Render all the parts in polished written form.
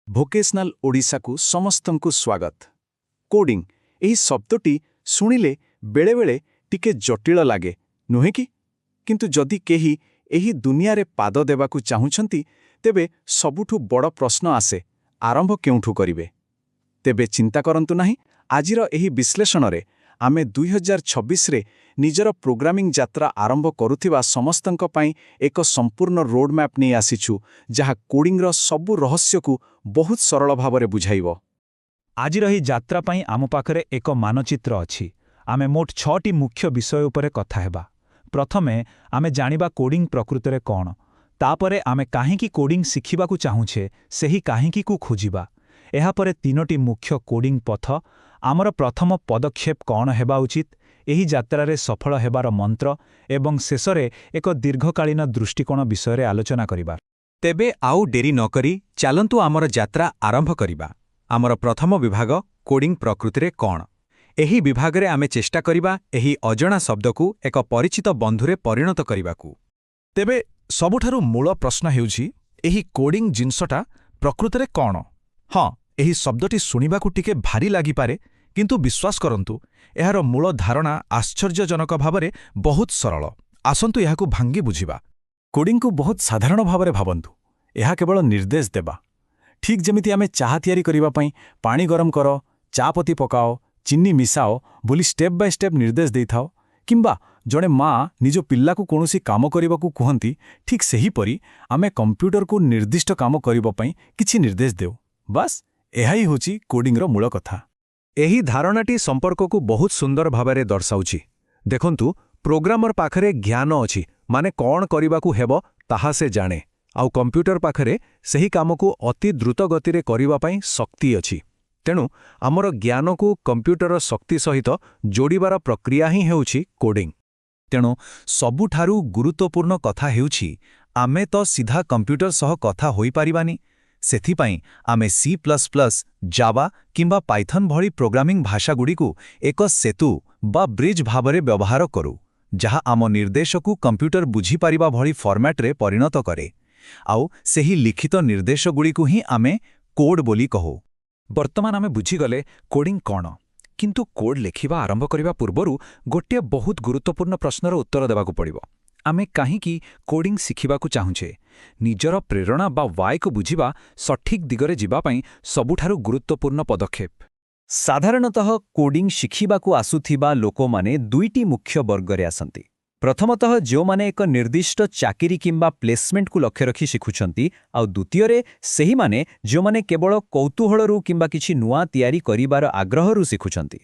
Vocational ଓଡ଼ିଶାକୁ ସମସ୍ତଙ୍କୁ ସ୍ୱାଗତ। କୋଡିଂ ଏହି ଶବ୍ଦଟି ଶୁଣିଲେ ବେଳେବେଳେ ଟିକେ ଜଟିଳ ଲାଗେ, ନୁହେଁ କି? କିନ୍ତୁ ଯଦି କେହି ଏହି ଦୁନିଆରେ ପାଦ ଦେବାକୁ ଚାହୁଁଛନ୍ତି, ତେବେ ସବୁଠୁ ବଡ଼ ପ୍ରଶ୍ନ ଆସେ, ଆରମ୍ଭ କେଉଁଠୁ କରିବେ? ତେବେ ଚିନ୍ତା କରନ୍ତୁ ନାହିଁ, ଆଜିର ଏହି ବିଶ୍ଳେଷଣରେ ଆମେ 2026ରେ ନିଜର ପ୍ରୋଗ୍ରାମିଂ ଯାତ୍ରା ଆରମ୍ଭ କରୁଥିବା ସମସ୍ତଙ୍କ ପାଇଁ ଏକ ସମ୍ପୂର୍ଣ୍ଣ ରୋଡମ୍ୟାପ୍ ନେଇ ଆସିଛୁ, ଯାହା କୋଡିଂର ସବୁ ରହସ୍ୟକୁ ବହୁତ ସରଳ ଭାବରେ ବୁଝାଇବ। ଆଜିର ଏହି ଯାତ୍ରା ପାଇଁ ଆମ ପାଖରେ ଏକ ମାନଚିତ୍ର ଅଛି। ଆମେ ମୋଟ 6ଟି ମୁଖ୍ୟ ବିଷୟ ଉପରେ କଥା ହେବା। ପ୍ରଥମେ ଆମେ ଜାଣିବା କୋଡିଂ ପ୍ରକୃତରେ କ'ଣ। ତାପରେ ଆମେ କାହିଁକି କୋଡିଂ ଶିଖିବାକୁ ଚାହୁଁଛେ, ସେହି କାହିଁକିକୁ ଖୋଜିବା। ଏହାପରେ 3ଟି ମୁଖ୍ୟ କୋଡିଂ ପଥ, ଆମର ପ୍ରଥମ ପଦକ୍ଷେପ କ'ଣ ହେବା ଉଚିତ, ଏହି ଯାତ୍ରାରେ ସଫଳ ହେବାର ମନ୍ତ୍ର ଏବଂ ଶେଷରେ ଏକ ଦୀର୍ଘକାଳୀନ ଦୃଷ୍ଟିକୋଣ ବିଷୟରେ ଆଲୋଚନା କରିବା। ତେବେ ଆଉ ଡେରି ନକରି ଚାଲନ୍ତୁ ଆମର ଯାତ୍ରା ଆରମ୍ଭ କରିବା। ଆମର ପ୍ରଥମ ବିଭାଗ କୋଡିଂ ପ୍ରକୃତିରେ କ'ଣ। ଏହି ବିଭାଗରେ ଆମେ ଚେଷ୍ଟା କରିବା ଏହି ଅଜଣା ଶବ୍ଦକୁ ଏକ ପରିଚିତ ବନ୍ଧୁରେ ପରିଣତ କରିବାକୁ। ତେବେ ସବୁଠାରୁ ମୂଳ ପ୍ରଶ୍ନ ହେଉଛି, ଏହି କୋଡିଂ ଜିନିଷଟା ପ୍ରକୃତରେ କ'ଣ? ହଁ, ଏହି ଶବ୍ଦଟି ଶୁଣିବାକୁ ଟିକେ ଭାରି ଲାଗିପାରେ, କିନ୍ତୁ ବିଶ୍ୱାସ କରନ୍ତୁ, ଏହାର ମୂଳ ଧାରଣା ଆଶ୍ଚର୍ଯ୍ୟଜନକ ଭାବରେ ବହୁତ ସରଳ। ଆସନ୍ତୁ ଏହାକୁ ଭାଙ୍ଗି ବୁଝିବା। କୋଡିଂକୁ ବହୁତ ସାଧାରଣ ଭାବରେ ଭାବନ୍ତୁ। ଏହା କେବଳ ନିର୍ଦ୍ଦେଶ ଦେବା। ଠିକ୍ ଯେମିତି ଆମେ ଚାହା ତିଆରି କରିବା ପାଇଁ ପାଣି ଗରମ କର, ଚା ପତି ପକାଅ, ଚିନି ମିଶାଅ ବୋଲି ଷ୍ଟେପ୍ ବାଇ ଷ୍ଟେପ୍ ନିର୍ଦ୍ଦେଶ ଦେଇଥାଉ, କିମ୍ବା ଜଣେ ମା' ନିଜ ପିଲାକୁ କୌଣସି କାମ କରିବାକୁ କୁହନ୍ତି, ଠିକ୍ ସେହିପରି ଆମେ କମ୍ପ୍ୟୁଟରକୁ ନିର୍ଦ୍ଦିଷ୍ଟ କାମ କରିବା ପାଇଁ କିଛି ନିର୍ଦ୍ଦେଶ ଦେଉ। ବାସ୍, ଏହା ହିଁ ହେଉଛି କୋଡିଂର ମୂଳ କଥା। ଏହି ଧାରଣାଟି ସମ୍ପର୍କକୁ ବହୁତ ସୁନ୍ଦର ଭାବରେ ଦର୍ଶାଉଛି। ଦେଖନ୍ତୁ, ପ୍ରୋଗ୍ରାମର ପାଖରେ ଜ୍ଞାନ ଅଛି, ମାନେ କ'ଣ କରିବାକୁ ହେବ ତାହା ସେ ଜାଣେ, ଆଉ କମ୍ପ୍ୟୁଟର ପାଖରେ ସେହି କାମକୁ ଅତି ଦ୍ରୁତ ଗତିରେ କରିବା ପାଇଁ ଶକ୍ତି ଅଛି। ତେଣୁ ଆମର ଜ୍ଞାନକୁ କମ୍ପ୍ୟୁଟରର ଶକ୍ତି ସହିତ ଯୋଡ଼ିବାର ପ୍ରକ୍ରିୟା ହିଁ ହେଉଛି କୋଡିଂ। ତେଣୁ ସବୁଠାରୁ ଗୁରୁତ୍ୱପୂର୍ଣ୍ଣ କଥା ହେଉଛି, ଆମେ ତ ସିଧା କମ୍ପ୍ୟୁଟର ସହ କଥା ହୋଇପାରିବାନି। ସେଥିପାଇଁ ଆମେ C++, ଜାଭା କିମ୍ବା ପାଇଥନ୍ ଭଳି ପ୍ରୋଗ୍ରାମିଂ ଭାଷାଗୁଡ଼ିକୁ ଏକ ସେତୁ ବା ବ୍ରିଜ୍ ଭାବରେ ବ୍ୟବହାର କରୁ, ଯାହା ଆମ ନିର୍ଦ୍ଦେଶକୁ କମ୍ପ୍ୟୁଟର ବୁଝିପାରିବା ଭଳି ଫର୍ମାଟ୍ରେ ପରିଣତ କରେ। ଆଉ ସେହି ଲିଖିତ ନିର୍ଦ୍ଦେଶଗୁଡ଼ିକୁ ହିଁ ଆମେ କୋଡ୍ ବୋଲି କହୁ। ବର୍ତ୍ତମାନ ଆମେ ବୁଝିଗଲେ କୋଡିଂ କ'ଣ, କିନ୍ତୁ କୋଡ୍ ଲେଖିବା ଆରମ୍ଭ କରିବା ପୂର୍ବରୁ ଗୋଟିଏ ବହୁତ ଗୁରୁତ୍ୱପୂର୍ଣ୍ଣ ପ୍ରଶ୍ନର ଉତ୍ତର ଦେବାକୁ ପଡ଼ିବ। ଆମେ କାହିଁକି କୋଡିଂ ଶିଖିବାକୁ ଚାହୁଁଛେ? ନିଜର ପ୍ରେରଣା ବା ୱାଇକୁ ବୁଝିବା ସଠିକ୍ ଦିଗରେ ଯିବା ପାଇଁ ସବୁଠାରୁ ଗୁରୁତ୍ୱପୂର୍ଣ୍ଣ ପଦକ୍ଷେପ। ସାଧାରଣତଃ କୋଡିଂ ଶିଖିବାକୁ ଆସୁଥିବା ଲୋକମାନେ 2ଟି ମୁଖ୍ୟ ବର୍ଗରେ ଆସନ୍ତି। ପ୍ରଥମତଃ ଯେଉଁମାନେ ଏକ ନିର୍ଦ୍ଦିଷ୍ଟ ଚାକିରି କିମ୍ବା ପ୍ଲେସମେଣ୍ଟକୁ ଲକ୍ଷ୍ୟ ରଖି ଶିଖୁଛନ୍ତି, ଆଉ ଦ୍ୱିତୀୟରେ ସେହିମାନେ ଯେଉଁମାନେ କେବଳ କୌତୂହଳରୁ କିମ୍ବା କିଛି ନୂଆ ତିଆରି କରିବାର ଆଗ୍ରହରୁ ଶିଖୁଛନ୍ତି।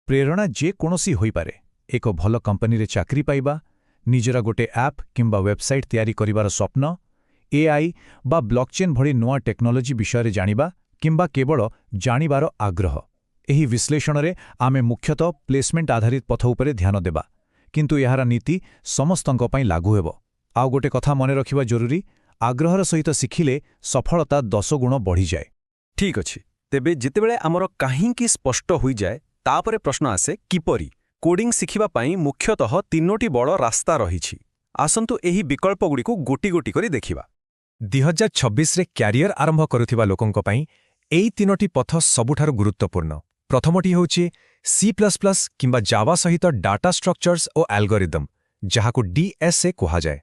ପ୍ରେରଣା ଯେକୌଣସି ହୋଇପାରେ। ଏକ ଭଲ କମ୍ପାନୀରେ ଚାକିରି ପାଇବା, ନିଜର ଗୋଟେ ଆପ୍ କିମ୍ବା ୱେବସାଇଟ୍ ତିଆରି କରିବାର ସ୍ୱପ୍ନ, AI ବା ବ୍ଲକଚେନ୍ ଭଳି ନୂଆ ଟେକ୍ନୋଲୋଜି ବିଷୟରେ ଜାଣିବା, କିମ୍ବା କେବଳ ଜାଣିବାର ଆଗ୍ରହ। ଏହି ବିଶ୍ଳେଷଣରେ ଆମେ ମୁଖ୍ୟତଃ ପ୍ଲେସମେଣ୍ଟ ଆଧାରିତ ପଥ ଉପରେ ଧ୍ୟାନ ଦେବା, କିନ୍ତୁ ଏହାର ନୀତି ସମସ୍ତଙ୍କ ପାଇଁ ଲାଗୁ ହେବ। ଆଉ ଗୋଟେ କଥା ମନେ ରଖିବା ଜରୁରୀ, ଆଗ୍ରହର ସହିତ ଶିଖିଲେ ସଫଳତା 10 ଗୁଣ ବଢ଼ିଯାଏ। ଠିକ୍ ଅଛି। ତେବେ ଯେତେବେଳେ ଆମର କାହିଁକି ସ୍ପଷ୍ଟ ହୋଇଯାଏ, ତାପରେ ପ୍ରଶ୍ନ ଆସେ କିପରି। କୋଡିଂ ଶିଖିବା ପାଇଁ ମୁଖ୍ୟତଃ 3ଟି ବଡ଼ ରାସ୍ତା ରହିଛି। ଆସନ୍ତୁ ଏହି ବିକଳ୍ପଗୁଡ଼ିକୁ ଗୋଟି ଗୋଟି କରି ଦେଖିବା। 2026ରେ କ୍ୟାରିୟର ଆରମ୍ଭ କରୁଥିବା ଲୋକଙ୍କ ପାଇଁ ଏହି 3ଟି ପଥ ସବୁଠାରୁ ଗୁରୁତ୍ୱପୂର୍ଣ୍ଣ। ପ୍ରଥମଟି ହେଉଛି C++ କିମ୍ବା ଜାଭା ସହିତ ଡାଟା ଷ୍ଟ୍ରକ୍ଚର୍ସ ଓ ଆଲଗୋରିଦମ୍, ଯାହାକୁ DSA କୁହାଯାଏ।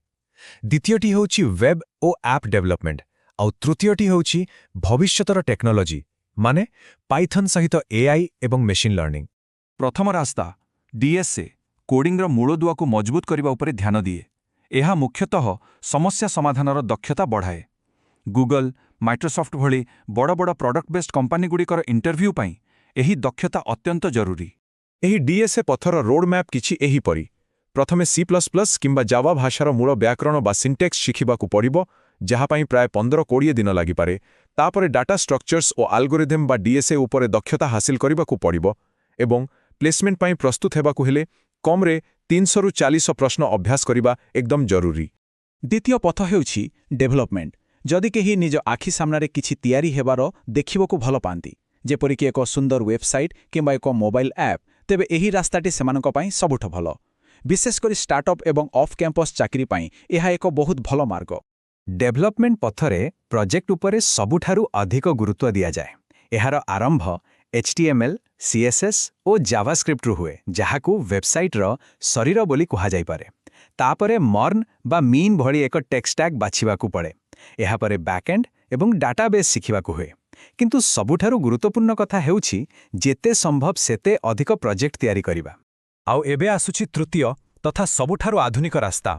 ଦ୍ୱିତୀୟଟି ହେଉଛି ୱେବ୍ ଓ ଆପ୍ ଡେଭଲପମେଣ୍ଟ, ଆଉ ତୃତୀୟଟି ହେଉଛି ଭବିଷ୍ୟତର ଟେକ୍ନୋଲୋଜି, ମାନେ ପାଇଥନ୍ ସହିତ AI ଏବଂ ମେସିନ୍ ଲର୍ଣ୍ଣିଂ। ପ୍ରଥମ ରାସ୍ତା DSA କୋଡିଂର ମୂଳଦୁଆକୁ ମଜବୁତ କରିବା ଉପରେ ଧ୍ୟାନ ଦିଏ। ଏହା ମୁଖ୍ୟତଃ ସମସ୍ୟା ସମାଧାନର ଦକ୍ଷତା ବଢ଼ାଏ। ଗୁଗଲ, ମାଇକ୍ରୋସଫ୍ଟ ଭଳି ବଡ଼ ବଡ଼ ପ୍ରଡକ୍ଟ ବେସ୍ଡ କମ୍ପାନୀଗୁଡ଼ିକର ଇଣ୍ଟରଭ୍ୟୁ ପାଇଁ ଏହି ଦକ୍ଷତା ଅତ୍ୟନ୍ତ ଜରୁରୀ। ଏହି DSA ପଥର ରୋଡମ୍ୟାପ୍ କିଛି ଏହିପରି। ପ୍ରଥମେ C++ କିମ୍ବା ଜାଭା ଭାଷାର ମୂଳ ବ୍ୟାକରଣ ବା ସିଣ୍ଟେକ୍ସ ଶିଖିବାକୁ ପଡ଼ିବ, ଯାହା ପାଇଁ ପ୍ରାୟ 15-20 ଦିନ ଲାଗିପାରେ। ତାପରେ ଡାଟା ଷ୍ଟ୍ରକ୍ଚର୍ସ ଓ ଆଲଗୋରିଦମ୍ ବା DSA ଉପରେ ଦକ୍ଷତା ହାସିଲ କରିବାକୁ ପଡ଼ିବ, ଏବଂ ପ୍ଲେସମେଣ୍ଟ ପାଇଁ ପ୍ରସ୍ତୁତ ହେବାକୁ ହେଲେ କମ୍ରେ 300ରୁ 400 ପ୍ରଶ୍ନ ଅଭ୍ୟାସ କରିବା ଏକଦମ ଜରୁରୀ। ଦ୍ୱିତୀୟ ପଥ ହେଉଛି ଡେଭଲପମେଣ୍ଟ। ଯଦି କେହି ନିଜ ଆଖି ସାମ୍ନାରେ କିଛି ତିଆରି ହେବାର ଦେଖିବାକୁ ଭଲ ପାଆନ୍ତି, ଯେପରିକି ଏକ ସୁନ୍ଦର ୱେବସାଇଟ୍ କିମ୍ବା ଏକ ମୋବାଇଲ ଆପ୍, ତେବେ ଏହି ରାସ୍ତାଟି ସେମାନଙ୍କ ପାଇଁ ସବୁଠୁ ଭଲ। ବିଶେଷ କରି ଷ୍ଟାର୍ଟଅପ୍ ଏବଂ ଅଫ୍ କ୍ୟାମ୍ପସ୍ ଚାକିରି ପାଇଁ ଏହା ଏକ ବହୁତ ଭଲ ମାର୍ଗ। ଡେଭଲପମେଣ୍ଟ ପଥରେ ପ୍ରୋଜେକ୍ଟ ଉପରେ ସବୁଠାରୁ ଅଧିକ ଗୁରୁତ୍ୱ ଦିଆଯାଏ। ଏହାର ଆରମ୍ଭ HTML, CSS ଓ ଜାଭାସ୍କ୍ରିପ୍ଟରୁ ହୁଏ, ଯାହାକୁ ୱେବସାଇଟ୍ର ଶରୀର ବୋଲି କୁହାଯାଇପାରେ। ତାପରେ ମର୍ନ ବା ମିନ୍ ଭଳି ଏକ ଟେକ୍ ଷ୍ଟାକ୍ ବାଛିବାକୁ ପଡ଼େ। ଏହାପରେ ବ୍ୟାକ୍ଏଣ୍ଡ ଏବଂ ଡାଟାବେସ୍ ଶିଖିବାକୁ ହୁଏ। କିନ୍ତୁ ସବୁଠାରୁ ଗୁରୁତ୍ୱପୂର୍ଣ୍ଣ କଥା ହେଉଛି ଯେତେ ସମ୍ଭବ ସେତେ ଅଧିକ ପ୍ରୋଜେକ୍ଟ ତିଆରି କରିବା। ଆଉ ଏବେ ଆସୁଛି ତୃତୀୟ ତଥା ସବୁଠାରୁ ଆଧୁନିକ ରାସ୍ତା।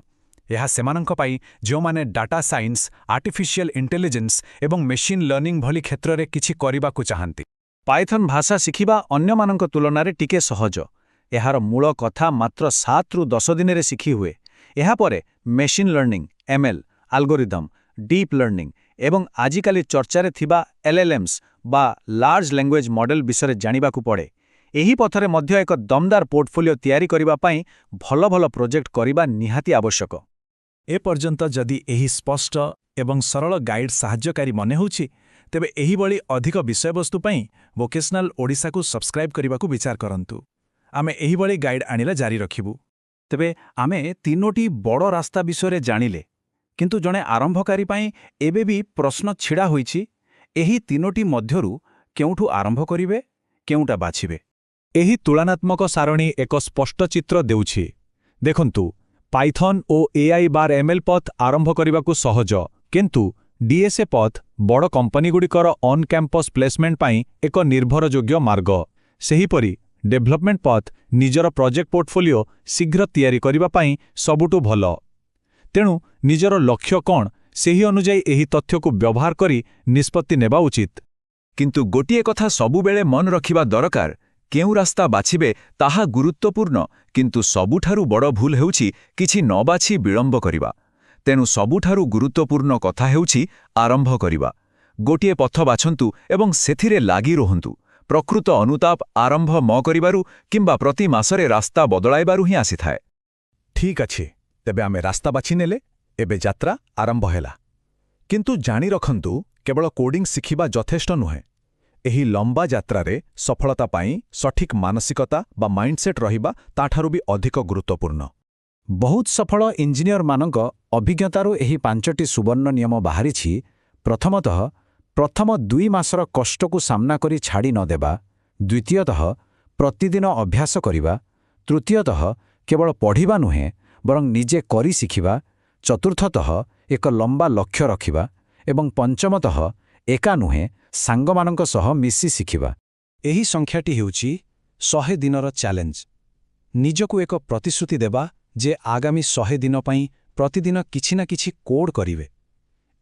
ଏହା ସେମାନଙ୍କ ପାଇଁ ଯେଉଁମାନେ ଡାଟା ସାଇନ୍ସ, ଆର୍ଟିଫିସିଆଲ ଇଣ୍ଟେଲିଜେନ୍ସ ଏବଂ ମେସିନ୍ ଲର୍ଣ୍ଣିଂ ଭଳି କ୍ଷେତ୍ରରେ କିଛି କରିବାକୁ ଚାହାନ୍ତି। ପାଇଥନ୍ ଭାଷା ଶିଖିବା ଅନ୍ୟମାନଙ୍କ ତୁଳନାରେ ଟିକେ ସହଜ। ଏହାର ମୂଳ କଥା ମାତ୍ର 7ରୁ 10 ଦିନରେ ଶିଖି ହୁଏ। ଏହାପରେ machine learning, ML, algorithm, deep learning ଏବଂ ଆଜିକାଲି ଚର୍ଚ୍ଚାରେ ଥିବା LLMs ବା ଲାର୍ଜ ଲାଙ୍ଗୁଏଜ୍ ମଡେଲ୍ ବିଷୟରେ ଜାଣିବାକୁ ପଡ଼େ। ଏହି ପଥରେ ମଧ୍ୟ ଏକ ଦମଦାର ପୋର୍ଟଫୋଲିଓ ତିଆରି କରିବା ପାଇଁ ଭଲ ଭଲ ପ୍ରୋଜେକ୍ଟ କରିବା ନିହାତି ଆବଶ୍ୟକ। ଏପର୍ଯ୍ୟନ୍ତ ଯଦି ଏହି ସ୍ପଷ୍ଟ ଏବଂ ସରଳ ଗାଇଡ୍ ସାହାଯ୍ୟକାରୀ ମନେ ହେଉଛି, ତେବେ ଏହିଭଳି ଅଧିକ ବିଷୟବସ୍ତୁ ପାଇଁ ଭୋକେସନାଲ ଓଡ଼ିଶାକୁ ସବସ୍କ୍ରାଇବ୍ କରିବାକୁ ବିଚାର କରନ୍ତୁ। ଆମେ ଏହିଭଳି ଗାଇଡ୍ ଆଣିଲେ ଜାରି ରଖିବୁ। ତେବେ ଆମେ 3ଟି ବଡ଼ ରାସ୍ତା ବିଷୟରେ ଜାଣିଲେ, କିନ୍ତୁ ଜଣେ ଆରମ୍ଭକାରୀ ପାଇଁ ଏବେ ବି ପ୍ରଶ୍ନ ଛିଡ଼ା ହୋଇଛି, ଏହି 3ଟି ମଧ୍ୟରୁ କେଉଁଠୁ ଆରମ୍ଭ କରିବେ, କେଉଁଟା ବାଛିବେ? ଏହି ତୁଳନାତ୍ମକ ସାରଣୀ ଏକ ସ୍ପଷ୍ଟ ଚିତ୍ର ଦେଉଛି। ଦେଖନ୍ତୁ, ପାଇଥନ୍ ଓ AI/ML ପଥ ଆରମ୍ଭ କରିବାକୁ ସହଜ, କିନ୍ତୁ DSA ପଥ ବଡ଼ କମ୍ପାନୀଗୁଡ଼ିକର ଅନ୍ କ୍ୟାମ୍ପସ୍ ପ୍ଲେସମେଣ୍ଟ ପାଇଁ ଏକ ନିର୍ଭରଯୋଗ୍ୟ ମାର୍ଗ। ସେହିପରି ଡେଭଲପମେଣ୍ଟ ପଥ ନିଜର ପ୍ରୋଜେକ୍ଟ ପୋର୍ଟଫୋଲିଓ ଶୀଘ୍ର ତିଆରି କରିବା ପାଇଁ ସବୁଠୁ ଭଲ। ତେଣୁ ନିଜର ଲକ୍ଷ୍ୟ କ'ଣ, ସେହି ଅନୁଯାୟୀ ଏହି ତଥ୍ୟକୁ ବ୍ୟବହାର କରି ନିଷ୍ପତ୍ତି ନେବା ଉଚିତ। କିନ୍ତୁ ଗୋଟିଏ କଥା ସବୁବେଳେ ମନେ ରଖିବା ଦରକାର, କେଉଁ ରାସ୍ତା ବାଛିବେ ତାହା ଗୁରୁତ୍ୱପୂର୍ଣ୍ଣ, କିନ୍ତୁ ସବୁଠାରୁ ବଡ଼ ଭୁଲ ହେଉଛି କିଛି ନ ବାଛି ବିଳମ୍ବ କରିବା। ତେଣୁ ସବୁଠାରୁ ଗୁରୁତ୍ୱପୂର୍ଣ୍ଣ କଥା ହେଉଛି ଆରମ୍ଭ କରିବା। ଗୋଟିଏ ପଥ ବାଛନ୍ତୁ ଏବଂ ସେଥିରେ ଲାଗି ରୁହନ୍ତୁ। ପ୍ରକୃତ ଅନୁତାପ ଆରମ୍ଭ ନ କରିବାରୁ କିମ୍ବା ପ୍ରତି ମାସରେ ରାସ୍ତା ବଦଳାଇବାରୁ ହିଁ ଆସିଥାଏ। ଠିକ୍ ଅଛି, ତେବେ ଆମେ ରାସ୍ତା ବାଛିନେଲେ, ଏବେ ଯାତ୍ରା ଆରମ୍ଭ ହେଲା। କିନ୍ତୁ ଜାଣି ରଖନ୍ତୁ, କେବଳ କୋଡିଂ ଶିଖିବା ଯଥେଷ୍ଟ ନୁହେଁ। ଏହି ଲମ୍ବା ଯାତ୍ରାରେ ସଫଳତା ପାଇଁ ସଠିକ୍ ମାନସିକତା ବା ମାଇଣ୍ଡସେଟ୍ ରହିବା ତାଠାରୁ ବି ଅଧିକ ଗୁରୁତ୍ୱପୂର୍ଣ୍ଣ। ବହୁତ ସଫଳ ଇଞ୍ଜିନିୟରମାନଙ୍କ ଅଭିଜ୍ଞତାରୁ ଏହି 5ଟି ସୁବର୍ଣ୍ଣ ନିୟମ ବାହାରିଛି। ପ୍ରଥମତଃ, ପ୍ରଥମ 2 ମାସର କଷ୍ଟକୁ ସାମ୍ନା କରି ଛାଡ଼ି ନ ଦେବା। ଦ୍ୱିତୀୟତଃ, ପ୍ରତିଦିନ ଅଭ୍ୟାସ କରିବା। ତୃତୀୟତଃ, କେବଳ ପଢ଼ିବା ନୁହେଁ ବରଂ ନିଜେ କରି ଶିଖିବା। ଚତୁର୍ଥତଃ, ଏକ ଲମ୍ବା ଲକ୍ଷ୍ୟ ରଖିବା। ଏବଂ ପଞ୍ଚମତଃ, ଏକା ନୁହେଁ ସାଙ୍ଗମାନଙ୍କ ସହ ମିଶି ଶିଖିବା। ଏହି ସଂଖ୍ୟାଟି ହେଉଛି 100 ଦିନର ଚ୍ୟାଲେଞ୍ଜ। ନିଜକୁ ଏକ ପ୍ରତିଶ୍ରୁତି ଦେବା ଯେ ଆଗାମୀ 100 ଦିନ ପାଇଁ ପ୍ରତିଦିନ କିଛି ନା କିଛି କୋଡ୍ କରିବେ।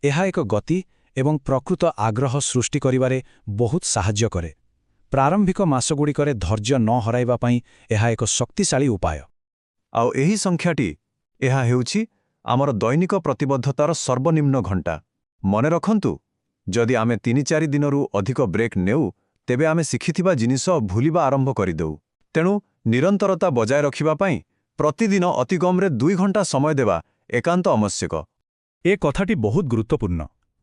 ଏହା ଏକ ଗତି ଏବଂ ପ୍ରକୃତ ଆଗ୍ରହ ସୃଷ୍ଟି କରିବାରେ ବହୁତ ସାହାଯ୍ୟ କରେ। ପ୍ରାରମ୍ଭିକ ମାସଗୁଡ଼ିକରେ ଧୈର୍ଯ୍ୟ ନ ହରାଇବା ପାଇଁ ଏହା ଏକ ଶକ୍ତିଶାଳୀ ଉପାୟ। ଆଉ ଏହି ସଂଖ୍ୟାଟି, ଏହା ହେଉଛି ଆମର ଦୈନିକ ପ୍ରତିବଦ୍ଧତାର ସର୍ବନିମ୍ନ ଘଣ୍ଟା। ମନେ ରଖନ୍ତୁ, ଯଦି ଆମେ 3-4 ଦିନରୁ ଅଧିକ ବ୍ରେକ୍ ନେଉ, ତେବେ ଆମେ ଶିଖିଥିବା ଜିନିଷ ଭୁଲିବା ଆରମ୍ଭ କରିଦେଉ। ତେଣୁ ନିରନ୍ତରତା ବଜାୟ ରଖିବା ପାଇଁ ପ୍ରତିଦିନ ଅତି କମ୍ରେ 2 ଘଣ୍ଟା ସମୟ ଦେବା ଏକାନ୍ତ ଆବଶ୍ୟକ। ଏ କଥାଟି ବହୁତ ଗୁରୁତ୍ୱପୂର୍ଣ୍ଣ।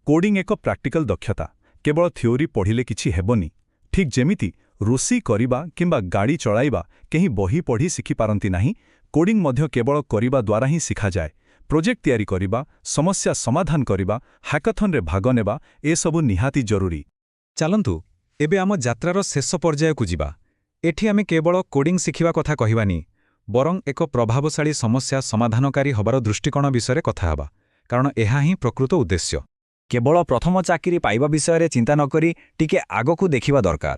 କୋଡିଂ ଏକ ପ୍ରାକ୍ଟିକାଲ ଦକ୍ଷତା। କେବଳ ଥିଓରି ପଢ଼ିଲେ କିଛି ହେବନି। ଠିକ୍ ଯେମିତି ରୋଷେଇ କରିବା କିମ୍ବା ଗାଡ଼ି ଚଳାଇବା କେହି ବହି ପଢ଼ି ଶିଖିପାରନ୍ତି ନାହିଁ, କୋଡିଂ ମଧ୍ୟ କେବଳ କରିବା ଦ୍ୱାରା ହିଁ ଶିଖାଯାଏ। ପ୍ରୋଜେକ୍ଟ ତିଆରି କରିବା, ସମସ୍ୟା ସମାଧାନ କରିବା, ହ୍ୟାକାଥନ୍ରେ ଭାଗ ନେବା, ଏସବୁ ନିହାତି ଜରୁରୀ। ଚାଲନ୍ତୁ ଏବେ ଆମ ଯାତ୍ରାର ଶେଷ ପର୍ଯ୍ୟାୟକୁ ଯିବା। ଏଠି ଆମେ କେବଳ କୋଡିଂ ଶିଖିବା କଥା କହିବାନି, ବରଂ ଏକ ପ୍ରଭାବଶାଳୀ ସମସ୍ୟା ସମାଧାନକାରୀ ହେବାର ଦୃଷ୍ଟିକୋଣ ବିଷୟରେ କଥା ହେବା, କାରଣ ଏହା ହିଁ ପ୍ରକୃତ ଉଦ୍ଦେଶ୍ୟ। କେବଳ ପ୍ରଥମ ଚାକିରି ପାଇବା ବିଷୟରେ ଚିନ୍ତା ନ କରି ଟିକେ ଆଗକୁ ଦେଖିବା ଦରକାର।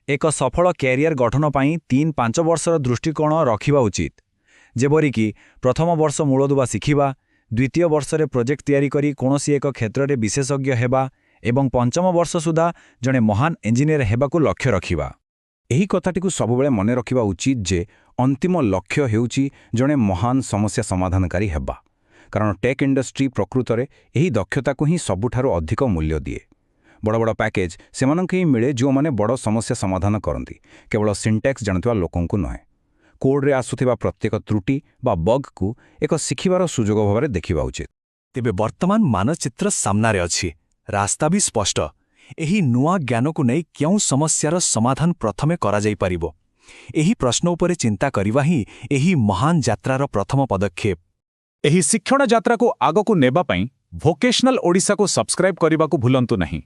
ଏକ ସଫଳ କ୍ୟାରିୟର ଗଠନ ପାଇଁ 3-5 ବର୍ଷର ଦୃଷ୍ଟିକୋଣ ରଖିବା ଉଚିତ। ଯେପରିକି ପ୍ରଥମ ବର୍ଷ ମୂଳଦୁଆ ଶିଖିବା, ଦ୍ୱିତୀୟ ବର୍ଷରେ ପ୍ରୋଜେକ୍ଟ ତିଆରି କରି କୌଣସି ଏକ କ୍ଷେତ୍ରରେ ବିଶେଷଜ୍ଞ ହେବା ଏବଂ ପଞ୍ଚମ ବର୍ଷ ସୁଦ୍ଧା ଜଣେ ମହାନ ଇଞ୍ଜିନିୟର ହେବାକୁ ଲକ୍ଷ୍ୟ ରଖିବା। ଏହି କଥାଟିକୁ ସବୁବେଳେ ମନେ ରଖିବା ଉଚିତ ଯେ ଅନ୍ତିମ ଲକ୍ଷ୍ୟ ହେଉଛି ଜଣେ ମହାନ ସମସ୍ୟା ସମାଧାନକାରୀ ହେବା, କାରଣ ଟେକ୍ ଇଣ୍ଡଷ୍ଟ୍ରି ପ୍ରକୃତରେ ଏହି ଦକ୍ଷତାକୁ ହିଁ ସବୁଠାରୁ ଅଧିକ ମୂଲ୍ୟ ଦିଏ। ବଡ଼ ବଡ଼ ପ୍ୟାକେଜ ସେମାନଙ୍କୁ ହିଁ ମିଳେ ଯେଉଁମାନେ ବଡ଼ ସମସ୍ୟା ସମାଧାନ କରନ୍ତି, କେବଳ ସିଣ୍ଟାକ୍ସ ଜାଣୁଥିବା ଲୋକଙ୍କୁ ନୁହେଁ। କୋଡ୍ରେ ଆସୁଥିବା ପ୍ରତ୍ୟେକ ତ୍ରୁଟି ବା ବଗ୍କୁ ଏକ ଶିଖିବାର ସୁଯୋଗ ଭାବରେ ଦେଖିବା ଉଚିତ। ତେବେ ବର୍ତ୍ତମାନ ମାନଚିତ୍ର ସାମ୍ନାରେ ଅଛି, ରାସ୍ତା ବି ସ୍ପଷ୍ଟ। ଏହି ନୂଆ ଜ୍ଞାନକୁ ନେଇ କେଉଁ ସମସ୍ୟାର ସମାଧାନ ପ୍ରଥମେ କରାଯାଇପାରିବ, ଏହି ପ୍ରଶ୍ନ ଉପରେ ଚିନ୍ତା କରିବା ହିଁ ଏହି ମହାନ ଯାତ୍ରାର ପ୍ରଥମ ପଦକ୍ଷେପ। ଏହି ଶିକ୍ଷଣ ଯାତ୍ରାକୁ ଆଗକୁ ନେବା ପାଇଁ ଭୋକେଶନାଲ ଓଡ଼ିଶାକୁ ସବସ୍କ୍ରାଇବ୍ କରିବାକୁ ଭୁଲନ୍ତୁ ନାହିଁ।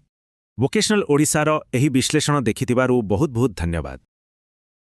ଭୋକେଶନାଲ ଓଡ଼ିଶାର ଏହି ବିଶ୍ଳେଷଣ ଦେଖିଥିବାରୁ ବହୁତ ବହୁତ ଧନ୍ୟବାଦ।